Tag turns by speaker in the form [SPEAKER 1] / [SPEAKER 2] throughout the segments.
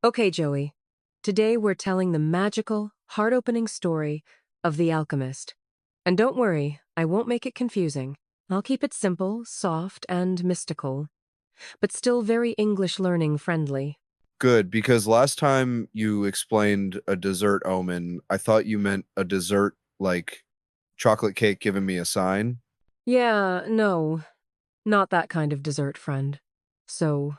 [SPEAKER 1] Okay, Joey. Today we're telling the magical, heart-opening story of The Alchemist. And don't worry, I won't make it confusing. I'll keep it simple, soft, and mystical, but still very English learning friendly.
[SPEAKER 2] Good, because last time you explained a dessert omen, I thought you meant a dessert like chocolate cake giving me a sign.
[SPEAKER 1] Yeah, no, not that kind of dessert, friend. So,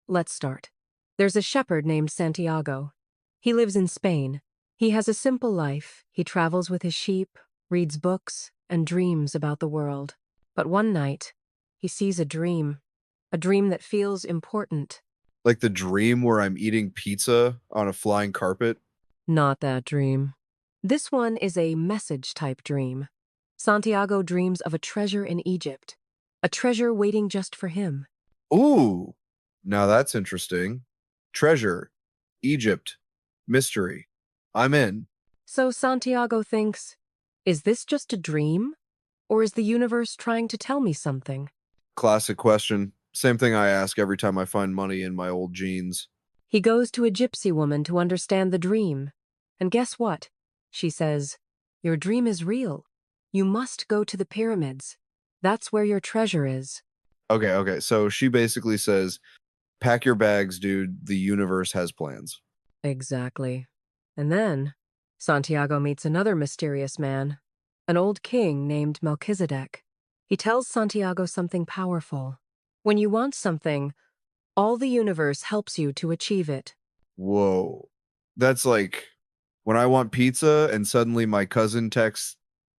[SPEAKER 1] let's start. There's a shepherd named Santiago. He lives in Spain. He has a simple life. He travels with his sheep, reads books, and dreams about the world. But one night, he sees a dream that feels important.
[SPEAKER 2] Like the dream where I'm eating pizza on a flying carpet.
[SPEAKER 1] Not that dream. This one is a message-type dream. Santiago dreams of a treasure in Egypt, a treasure waiting just for him.
[SPEAKER 2] Ooh, now that's interesting. Treasure, Egypt, mystery. I'm in.
[SPEAKER 1] So Santiago thinks, is this just a dream? Or is the universe trying to tell me something?
[SPEAKER 2] Classic question. Same thing I ask every time I find money in my old jeans.
[SPEAKER 1] He goes to a gypsy woman to understand the dream. And guess what? She says, your dream is real. You must go to the pyramids. That's where your treasure is.
[SPEAKER 2] Okay. So she basically says, pack your bags, dude. The universe has plans.
[SPEAKER 1] Exactly. And then, Santiago meets another mysterious man, an old king named Melchizedek. He tells Santiago something powerful. When you want something, all the universe helps you to achieve it.
[SPEAKER 2] Whoa. That's like when I want pizza and suddenly my cousin texts,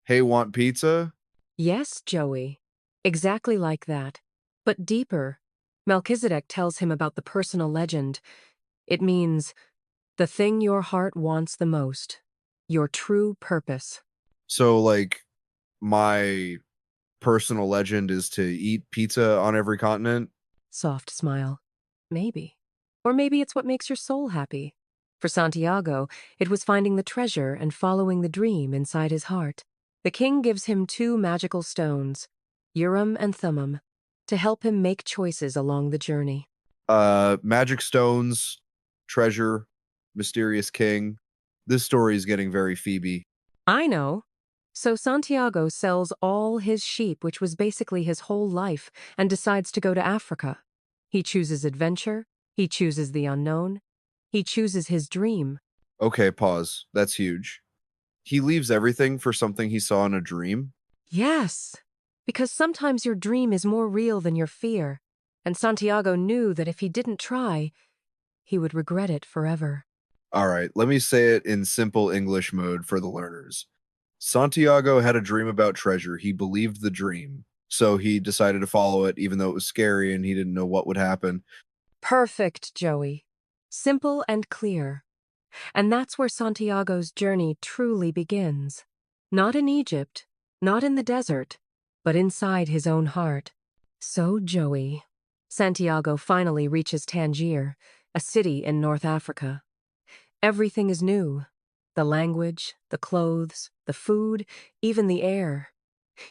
[SPEAKER 2] hey, want pizza?
[SPEAKER 1] Yes, Joey. Exactly like that. But deeper, Melchizedek tells him about the personal legend. It means the thing your heart wants the most, your true purpose.
[SPEAKER 2] So, like, my personal legend is to eat pizza on every continent.
[SPEAKER 1] Soft smile. Maybe. Or maybe it's what makes your soul happy. For Santiago, it was finding the treasure and following the dream inside his heart. The king gives him two magical stones, Urim and Thummim, to help him make choices along the journey.
[SPEAKER 2] Magic stones, treasure, mysterious king. This story is getting very Phoebe.
[SPEAKER 1] I know. So Santiago sells all his sheep, which was basically his whole life, and decides to go to Africa. He chooses adventure, he chooses the unknown, he chooses his dream.
[SPEAKER 2] Okay, pause. That's huge. He leaves everything for something he saw in a dream.
[SPEAKER 1] Yes, because sometimes your dream is more real than your fear, and Santiago knew that if he didn't try, he would regret it forever.
[SPEAKER 2] All right, let me say it in simple English mode for the learners. Santiago had a dream about treasure. He believed the dream. So he decided to follow it, even though it was scary and he didn't know what would happen.
[SPEAKER 1] Perfect, Joey. Simple and clear. And that's where Santiago's journey truly begins. Not in Egypt, not in the desert, but inside his own heart. So, Joey, Santiago finally reaches Tangier, a city in North Africa. Everything is new. The language, the clothes, the food, even the air.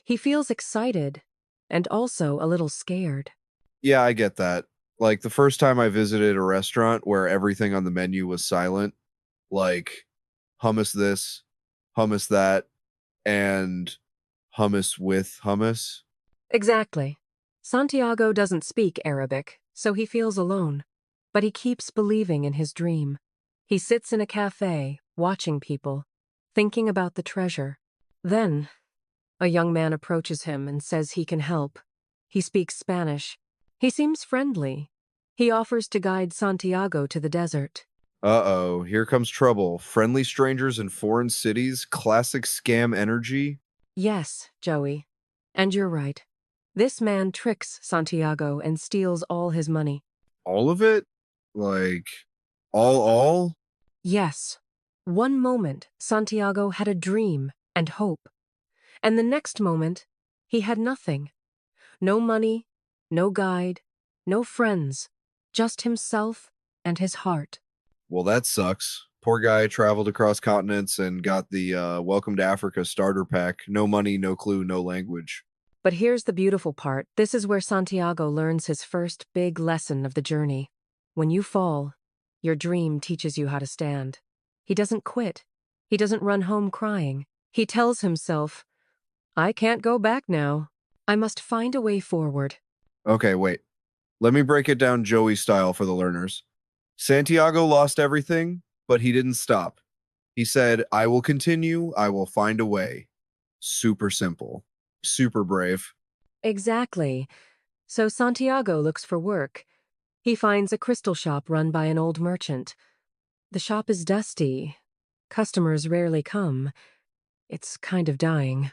[SPEAKER 1] He feels excited and also a little scared.
[SPEAKER 2] Yeah, I get that. Like the first time I visited a restaurant where everything on the menu was silent, like hummus this, hummus that, and hummus with hummus.
[SPEAKER 1] Exactly. Santiago doesn't speak Arabic, so he feels alone. But he keeps believing in his dream. He sits in a cafe, watching people, thinking about the treasure. Then, a young man approaches him and says he can help. He speaks Spanish. He seems friendly. He offers to guide Santiago to the desert.
[SPEAKER 2] Uh-oh, here comes trouble. Friendly strangers in foreign cities, classic scam energy.
[SPEAKER 1] Yes, Joey. And you're right. This man tricks Santiago and steals all his money.
[SPEAKER 2] All of it? Like all?
[SPEAKER 1] Yes. One moment, Santiago had a dream and hope. And the next moment, he had nothing. No money, no guide, no friends, just himself and his heart.
[SPEAKER 2] Well, that sucks. Poor guy traveled across continents and got the Welcome to Africa starter pack. No money, no clue, no language.
[SPEAKER 1] But here's the beautiful part. This is where Santiago learns his first big lesson of the journey. When you fall, Your dream teaches you how to stand. He doesn't quit. He doesn't run home crying. He tells himself, I can't go back now. I must find a way forward.
[SPEAKER 2] Okay, wait. Let me break it down Joey style for the learners. Santiago lost everything, but he didn't stop. He said, I will continue, I will find a way. Super simple. Super brave.
[SPEAKER 1] Exactly. So Santiago looks for work. He finds a crystal shop run by an old merchant. The shop is dusty. Customers rarely come. It's kind of dying.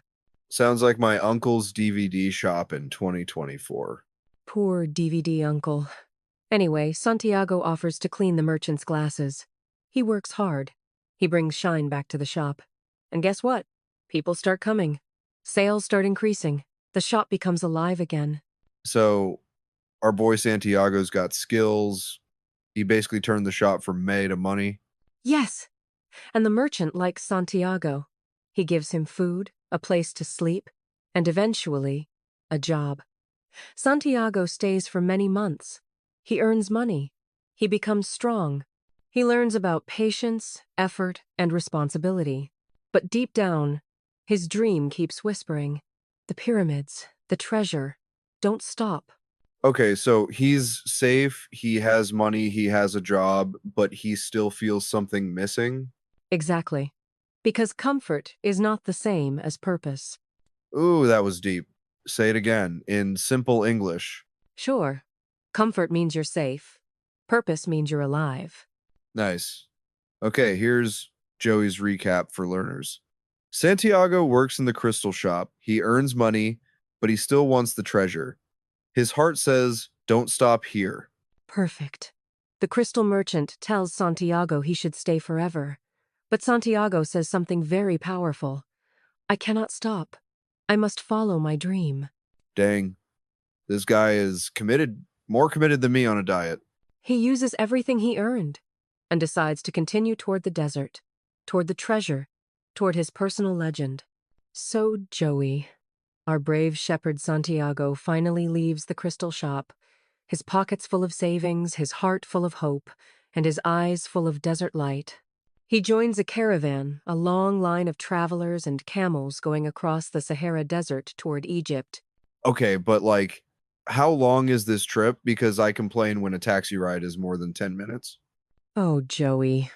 [SPEAKER 2] Sounds like my uncle's DVD shop in 2024.
[SPEAKER 1] Poor DVD uncle. Anyway, Santiago offers to clean the merchant's glasses. He works hard. He brings shine back to the shop. And guess what? People start coming. Sales start increasing. The shop becomes alive again.
[SPEAKER 2] So, our boy Santiago's got skills. He basically turned the shop from May to money.
[SPEAKER 1] Yes! And the merchant likes Santiago. He gives him food, a place to sleep, and eventually, a job. Santiago stays for many months. He earns money. He becomes strong. He learns about patience, effort, and responsibility. But deep down, his dream keeps whispering, the pyramids, the treasure, don't stop.
[SPEAKER 2] Okay, so he's safe, he has money, he has a job, but he still feels something missing.
[SPEAKER 1] Exactly. Because comfort is not the same as purpose.
[SPEAKER 2] Ooh, that was deep. Say it again in simple English.
[SPEAKER 1] Sure, comfort means you're safe. Purpose means you're alive.
[SPEAKER 2] Nice. Okay, here's Joey's recap for learners. Santiago works in the crystal shop. He earns money, but he still wants the treasure. His heart says, don't stop here.
[SPEAKER 1] Perfect. The crystal merchant tells Santiago he should stay forever. But Santiago says something very powerful. I cannot stop. I must follow my dream.
[SPEAKER 2] Dang, this guy is committed, more committed than me on a diet.
[SPEAKER 1] He uses everything he earned and decides to continue toward the desert, toward the treasure, toward his personal legend. So Joey, our brave shepherd Santiago, finally leaves the crystal shop, his pockets full of savings, his heart full of hope, and his eyes full of desert light. He joins a caravan, a long line of travelers and camels going across the Sahara Desert toward Egypt.
[SPEAKER 2] Okay, but like, how long is this trip? Because I complain when a taxi ride is more than 10 minutes.
[SPEAKER 1] Oh, Joey.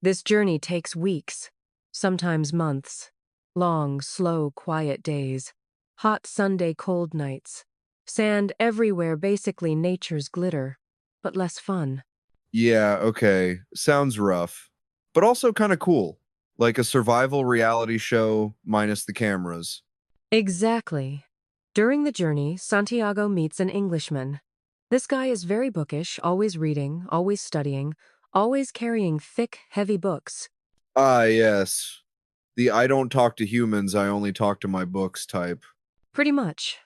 [SPEAKER 1] This journey takes weeks, sometimes months. Long, slow, quiet days. Hot Sunday cold nights. Sand everywhere, basically nature's glitter, but less fun.
[SPEAKER 2] Yeah, okay. Sounds rough, but also kind of cool. Like a survival reality show minus the cameras.
[SPEAKER 1] Exactly. During the journey, Santiago meets an Englishman. This guy is very bookish, always reading, always studying, always carrying thick, heavy books.
[SPEAKER 2] Ah, yes. The I don't talk to humans, I only talk to my books type.
[SPEAKER 1] Pretty much.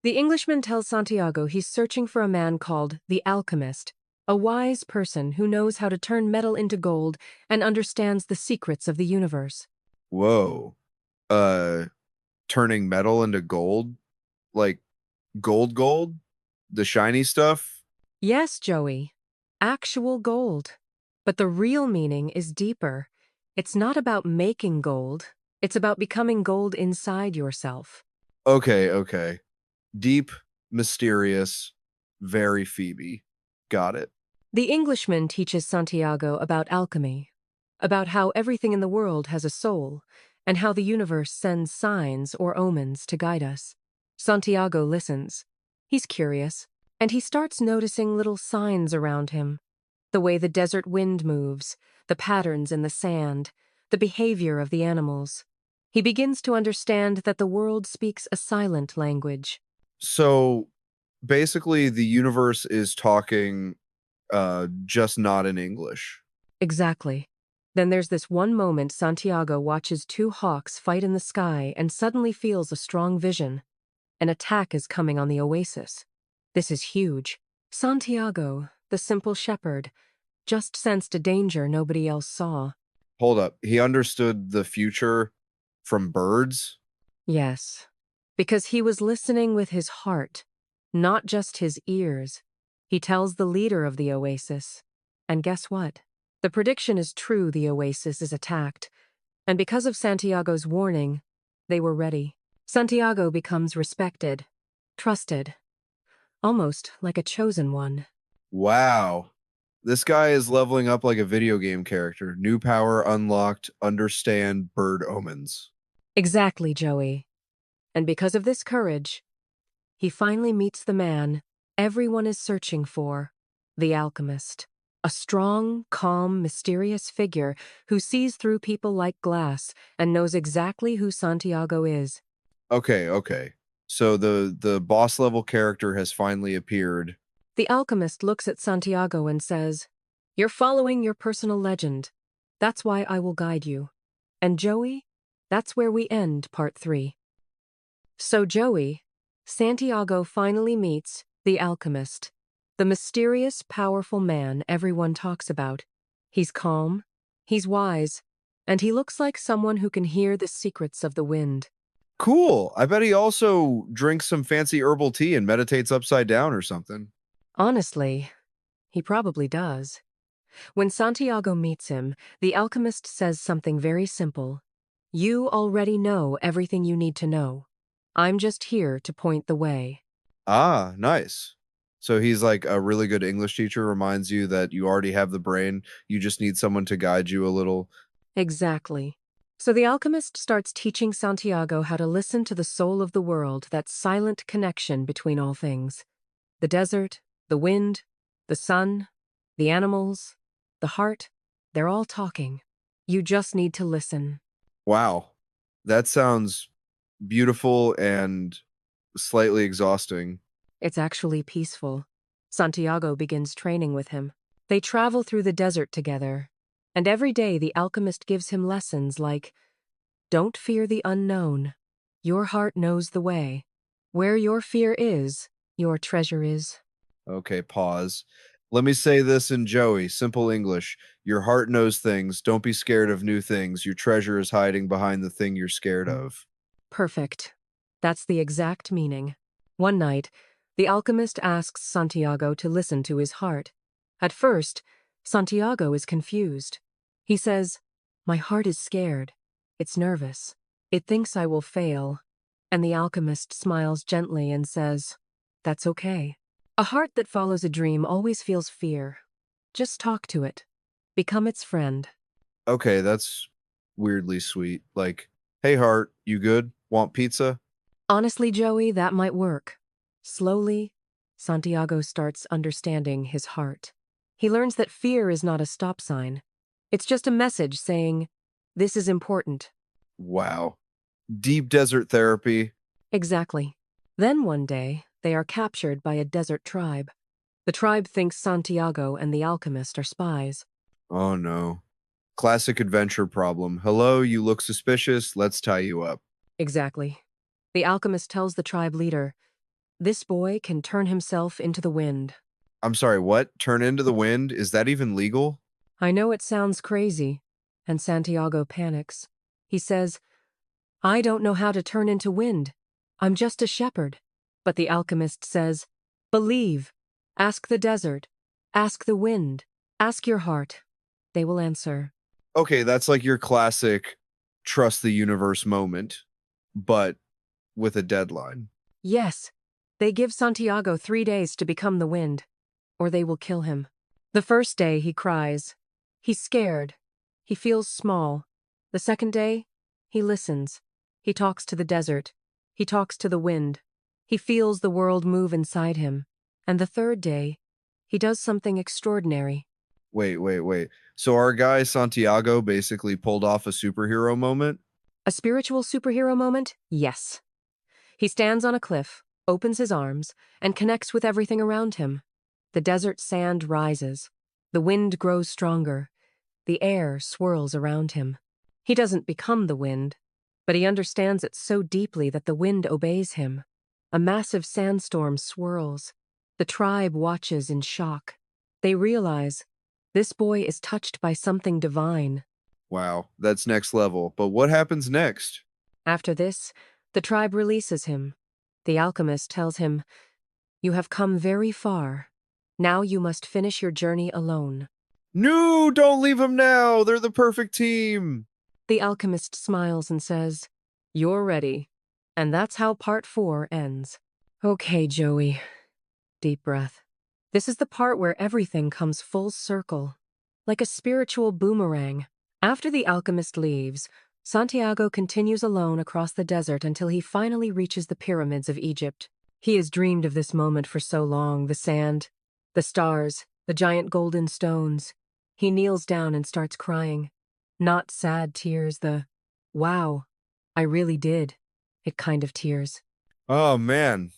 [SPEAKER 1] The Englishman tells Santiago he's searching for a man called the Alchemist, a wise person who knows how to turn metal into gold and understands the secrets of the universe.
[SPEAKER 2] Whoa. Uh, Turning metal into gold? Like gold? The shiny stuff?
[SPEAKER 1] Yes, Joey. Actual gold. But the real meaning is deeper. It's not about making gold. It's about becoming gold inside yourself.
[SPEAKER 2] Okay. Deep, mysterious, very Phoebe. Got it.
[SPEAKER 1] The Englishman teaches Santiago about alchemy, about how everything in the world has a soul, and how the universe sends signs or omens to guide us. Santiago listens. He's curious, and he starts noticing little signs around him. The way the desert wind moves, the patterns in the sand, the behavior of the animals. He begins to understand that the world speaks a silent language.
[SPEAKER 2] So basically the universe is talking just not in English.
[SPEAKER 1] Exactly. Then there's this one moment Santiago watches two hawks fight in the sky and suddenly feels a strong vision. An attack is coming on the oasis. This is huge. Santiago, the simple shepherd, just sensed a danger nobody else saw.
[SPEAKER 2] Hold up. He understood the future from birds?
[SPEAKER 1] Yes, because he was listening with his heart, not just his ears. He tells the leader of the oasis, And guess what? The prediction is true, the oasis is attacked. And because of Santiago's warning, they were ready. Santiago becomes respected, trusted, almost like a chosen one.
[SPEAKER 2] Wow. This guy is leveling up like a video game character. New power unlocked, understand bird omens.
[SPEAKER 1] Exactly, Joey. And because of this courage, he finally meets the man everyone is searching for, the alchemist. A strong, calm, mysterious figure who sees through people like glass and knows exactly who Santiago is.
[SPEAKER 2] Okay. So the boss level character has finally appeared.
[SPEAKER 1] The alchemist looks at Santiago and says, "You're following your personal legend. That's why I will guide you." And Joey, that's where we end part 3. So Joey, Santiago finally meets the alchemist, the mysterious, powerful man everyone talks about. He's calm, he's wise, and he looks like someone who can hear the secrets of the wind.
[SPEAKER 2] Cool. I bet he also drinks some fancy herbal tea and meditates upside down or something.
[SPEAKER 1] Honestly, he probably does. When Santiago meets him, the alchemist says something very simple. "You already know everything you need to know. I'm just here to point the way."
[SPEAKER 2] Ah, nice. So he's like a really good English teacher, reminds you that you already have the brain. You just need someone to guide you a little.
[SPEAKER 1] Exactly. So the alchemist starts teaching Santiago how to listen to the soul of the world, that silent connection between all things. The desert, the wind, the sun, the animals, the heart, they're all talking. You just need to listen.
[SPEAKER 2] Wow. That sounds beautiful and slightly exhausting.
[SPEAKER 1] It's actually peaceful. Santiago begins training with him. They travel through the desert together, and every day the alchemist gives him lessons like, "Don't fear the unknown. Your heart knows the way. Where your fear is, your treasure is."
[SPEAKER 2] Okay, pause. Let me say this in Joey, simple English. Your heart knows things. Don't be scared of new things. Your treasure is hiding behind the thing you're scared of.
[SPEAKER 1] Perfect. That's the exact meaning. One night, the alchemist asks Santiago to listen to his heart. At first, Santiago is confused. He says, "My heart is scared. It's nervous. It thinks I will fail." And the alchemist smiles gently and says, "That's okay. A heart that follows a dream always feels fear. Just talk to it. Become its friend."
[SPEAKER 2] Okay, that's weirdly sweet. Like, hey, heart, you good? Want pizza?
[SPEAKER 1] Honestly, Joey, that might work. Slowly, Santiago starts understanding his heart. He learns that fear is not a stop sign. It's just a message saying, "This is important."
[SPEAKER 2] Wow. Deep desert therapy.
[SPEAKER 1] Exactly. Then one day, they are captured by a desert tribe. The tribe thinks Santiago and the alchemist are spies.
[SPEAKER 2] Oh no. Classic adventure problem. Hello, you look suspicious. Let's tie you up.
[SPEAKER 1] Exactly. The alchemist tells the tribe leader, "This boy can turn himself into the wind."
[SPEAKER 2] I'm sorry, what? Turn into the wind? Is that even legal?
[SPEAKER 1] I know it sounds crazy, and Santiago panics. He says, "I don't know how to turn into wind. I'm just a shepherd." But the alchemist says, "Believe. Ask the desert. Ask the wind. Ask your heart. They will answer."
[SPEAKER 2] Okay, that's like your classic trust the universe moment, but with a deadline.
[SPEAKER 1] Yes, they give Santiago 3 days to become the wind, or they will kill him. The first day, he cries. He's scared. He feels small. The second day, he listens. He talks to the desert. He talks to the wind. He feels the world move inside him. And the third day, he does something extraordinary.
[SPEAKER 2] Wait. So our guy Santiago basically pulled off a superhero moment?
[SPEAKER 1] A spiritual superhero moment? Yes. He stands on a cliff, opens his arms, and connects with everything around him. The desert sand rises. The wind grows stronger. The air swirls around him. He doesn't become the wind, but he understands it so deeply that the wind obeys him. A massive sandstorm swirls. The tribe watches in shock. They realize this boy is touched by something divine.
[SPEAKER 2] Wow, that's next level. But what happens next?
[SPEAKER 1] After this, the tribe releases him. The alchemist tells him, "You have come very far. Now you must finish your journey alone."
[SPEAKER 2] No, don't leave him now. They're the perfect team.
[SPEAKER 1] The alchemist smiles and says, "You're ready." And that's how part 4 ends. Okay, Joey. Deep breath. This is the part where everything comes full circle, like a spiritual boomerang. After the alchemist leaves, Santiago continues alone across the desert until he finally reaches the pyramids of Egypt. He has dreamed of this moment for so long, the sand, the stars, the giant golden stones. He kneels down and starts crying. Not sad tears, the, "Wow, I really did," it kind of tears.
[SPEAKER 2] Oh man.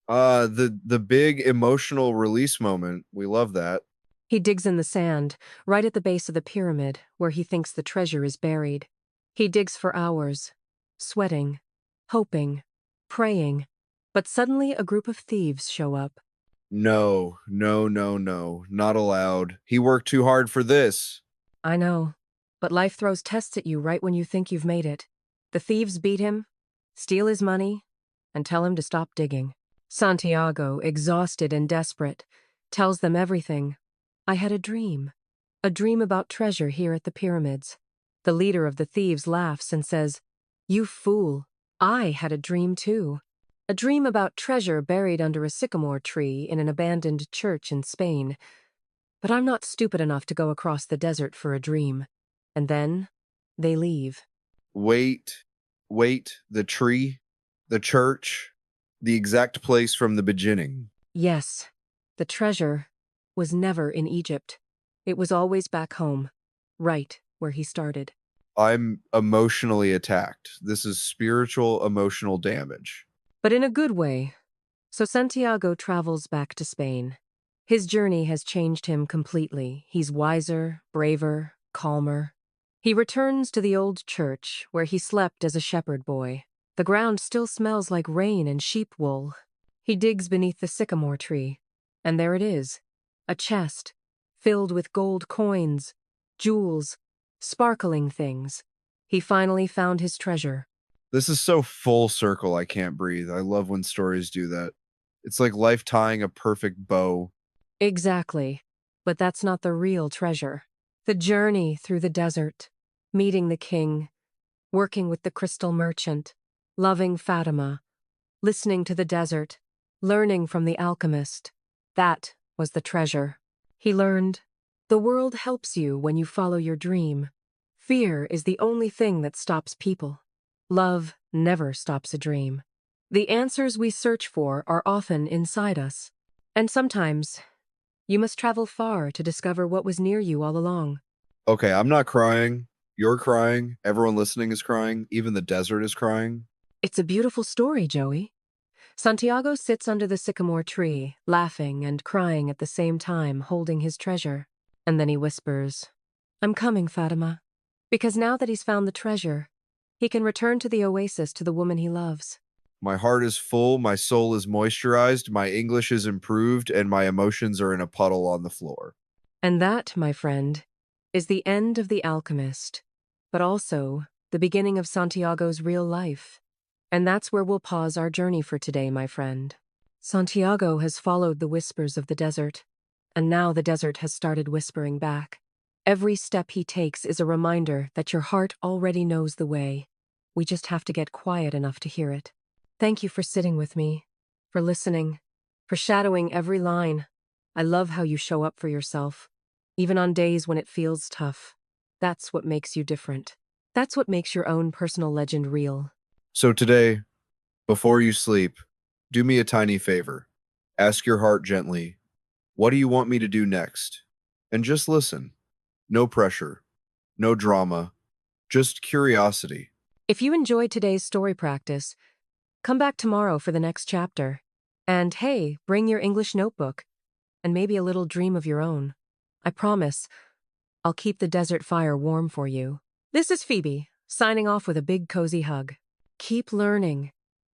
[SPEAKER 2] The big emotional release moment. We love that.
[SPEAKER 1] He digs in the sand, right at the base of the pyramid, where he thinks the treasure is buried. He digs for hours, sweating, hoping, praying. But suddenly a group of thieves show up.
[SPEAKER 2] No, no, no, no. Not allowed. He worked too hard for this.
[SPEAKER 1] I know, but life throws tests at you right when you think you've made it. The thieves beat him, steal his money, and tell him to stop digging. Santiago, exhausted and desperate, tells them everything. "I had a dream about treasure here at the pyramids." The leader of the thieves laughs and says, "You fool, I had a dream too. A dream about treasure buried under a sycamore tree in an abandoned church in Spain. But I'm not stupid enough to go across the desert for a dream." And then they leave.
[SPEAKER 2] Wait, wait. The tree, the church, the exact place from the beginning.
[SPEAKER 1] Yes, the treasure was never in Egypt. It was always back home, right where he started.
[SPEAKER 2] I'm emotionally attacked. This is spiritual emotional damage.
[SPEAKER 1] But in a good way. So Santiago travels back to Spain. His journey has changed him completely. He's wiser, braver, calmer. He returns to the old church where he slept as a shepherd boy. The ground still smells like rain and sheep wool. He digs beneath the sycamore tree, and there it is, a chest filled with gold coins, jewels, sparkling things. He finally found his treasure.
[SPEAKER 2] This is so full circle, I can't breathe. I love when stories do that. It's like life tying a perfect bow.
[SPEAKER 1] Exactly. But that's not the real treasure. The journey through the desert, meeting the king, working with the crystal merchant, loving Fatima, listening to the desert, learning from the alchemist. That was the treasure. He learned, the world helps you when you follow your dream. Fear is the only thing that stops people. Love never stops a dream. The answers we search for are often inside us. And sometimes, you must travel far to discover what was near you all along.
[SPEAKER 2] Okay, I'm not crying. You're crying. Everyone listening is crying. Even the desert is crying.
[SPEAKER 1] It's a beautiful story, Joey. Santiago sits under the sycamore tree, laughing and crying at the same time, holding his treasure. And then he whispers, "I'm coming, Fatima." Because now that he's found the treasure, he can return to the oasis to the woman he loves.
[SPEAKER 2] My heart is full, my soul is moisturized, my English is improved, and my emotions are in a puddle on the floor.
[SPEAKER 1] And that, my friend, is the end of The Alchemist, but also the beginning of Santiago's real life. And that's where we'll pause our journey for today, my friend. Santiago has followed the whispers of the desert, and now the desert has started whispering back. Every step he takes is a reminder that your heart already knows the way. We just have to get quiet enough to hear it. Thank you for sitting with me, for listening, for shadowing every line. I love how you show up for yourself, even on days when it feels tough. That's what makes you different. That's what makes your own personal legend real.
[SPEAKER 2] So today, before you sleep, do me a tiny favor. Ask your heart gently, what do you want me to do next? And just listen. No pressure, no drama, just curiosity.
[SPEAKER 1] If you enjoyed today's story practice, come back tomorrow for the next chapter. And hey, bring your English notebook and maybe a little dream of your own. I promise, I'll keep the desert fire warm for you. This is Phoebe, signing off with a big cozy hug. Keep learning,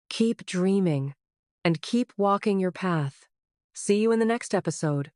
[SPEAKER 1] keep dreaming, and keep walking your path. See you in the next episode.